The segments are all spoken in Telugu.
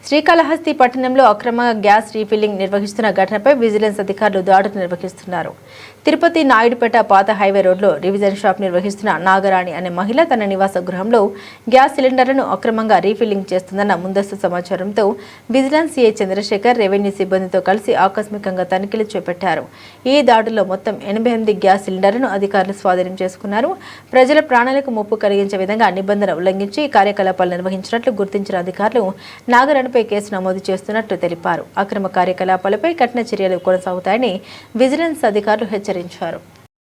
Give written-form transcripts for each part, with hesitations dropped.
శ్రీకాళహస్తి పట్టణంలో అక్రమ గ్యాస్ రీఫిల్లింగ్ నిర్వహిస్తున్న ఘటనపై విజిలెన్స్ అధికారులు దాడులు నిర్వహిస్తున్నారు. తిరుపతి నాయుడుపేట పాత హైవే రోడ్లో రివిజన్ షాప్ నిర్వహిస్తున్న నాగరాణి అనే మహిళ తన నివాస గృహంలో గ్యాస్ సిలిండర్లను అక్రమంగా రీఫిల్లింగ్ చేస్తుందన్న ముందస్తు సమాచారంతో విజిలెన్స్ సిఐ చంద్రశేఖర్ రెవెన్యూ సిబ్బందితో కలిసి ఆకస్మికంగా తనిఖీలు చేపట్టారు. ఈ దాడుల్లో మొత్తం 88 గ్యాస్ సిలిండర్లను అధికారులు స్వాధీనం చేసుకున్నారు. ప్రజల ప్రాణాలకు ముప్పు కలిగించే విధంగా నిబంధన ఉల్లంఘించి కార్యకలాపాలు నిర్వహించినట్లు గుర్తించిన అధికారులు నాగరాణిపై కేసు నమోదు చేస్తున్నట్లు తెలిపారు. అక్రమ కార్యకలాపాలపై కఠిన చర్యలు కొనసాగుతాయని విజిలెన్స్ అధికారులు హెచ్చరించారు.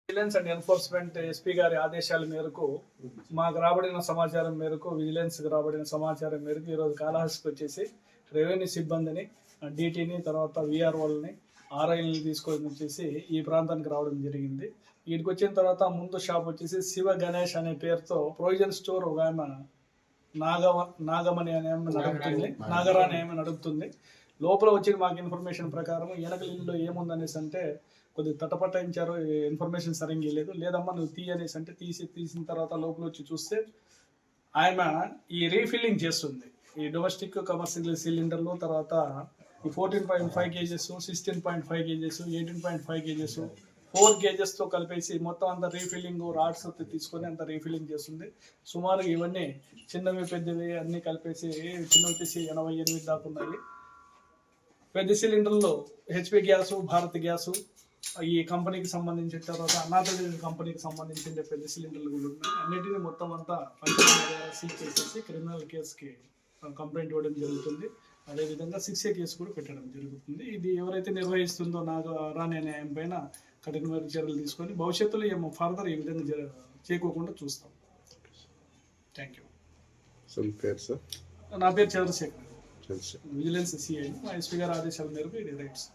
విజిలెన్స్ అండ్ ఎన్ఫోర్స్మెంట్ ఎస్పీ గారి ఆదేశాల మేరకు మాకు రాబడిన సమాచారం మేరకు విజిలెన్స్కి రాబడిన సమాచారం మేరకు ఈరోజు కాళహస్తికి వచ్చేసి రెవెన్యూ సిబ్బందిని డీటీని తర్వాత విఆర్ఓలని ఆర్ఐని తీసుకొని వచ్చేసి ఈ ప్రాంతానికి రావడం జరిగింది. వీటికి వచ్చిన తర్వాత ముందు షాప్ వచ్చేసి శివ గణేష్ అనే పేరుతో ప్రొవిజన్ స్టోర్ ఒక ఆమె నాగమణి అనే నడుపుతుంది, నాగరాణి ఏమి నడుపుతుంది. లోపల వచ్చి మాకు ఇన్ఫర్మేషన్ ప్రకారం వెనకల ఇల్లు ఏముందనేసి అంటే కొద్దిగా తటపట్టించారు, ఇన్ఫర్మేషన్ సరిగ్గా లేదు. లేదమ్మా నువ్వు తీయనేసి అంటే తీసిన తర్వాత లోపల వచ్చి చూస్తే ఆమె ఈ రీఫిల్లింగ్ చేస్తుంది. ఈ డొమెస్టిక్ కమర్షియల్ సిలిండర్లు తర్వాత ఈ 14.5 కేజెస్, 16.5 కేజెస్, 18.5 కేజెస్, 4 కేజెస్తో కలిపేసి మొత్తం అంతా రీఫిల్లింగ్ రాడ్స్ తీసుకొని అంత రీఫిల్లింగ్ చేస్తుంది. సుమారు ఇవన్నీ చిన్నవి పెద్దవి అన్నీ కలిపేసి చిన్నవి వచ్చేసి 88 దాకా ఉన్నాయి. పెద్ద సిలిండర్లో హెచ్పి గ్యాసు, భారత్ గ్యాసు, ఈ కంపెనీకి సంబంధించిన తర్వాత అనాథ కంపెనీకి సంబంధించిన పెద్ద సిలిండర్లు కూడా ఉన్నాయి. అన్నిటినీ మొత్తం అంతా పంచనామా సీజ్ చేసేసి క్రిమినల్ కేసుకి కంప్లైంట్ ఇవ్వడం జరుగుతుంది. అదేవిధంగా 6A కేసు కూడా పెట్టడం జరుగుతుంది. ఇది ఎవరైతే నిర్వహిస్తుందో నాగరాణి అనే ఆయన పైన కఠినమైన చర్యలు తీసుకొని భవిష్యత్తులో ఏమో ఫర్దర్ ఈ విధంగా చేయకోకుండా చూస్తాం. Thank you. నా పేరు చంద్రశేఖర్, విజిలెన్స్ సిఐ. మా ఎస్పీ గారి ఆదేశాల మేరకు ఇది రైట్స్.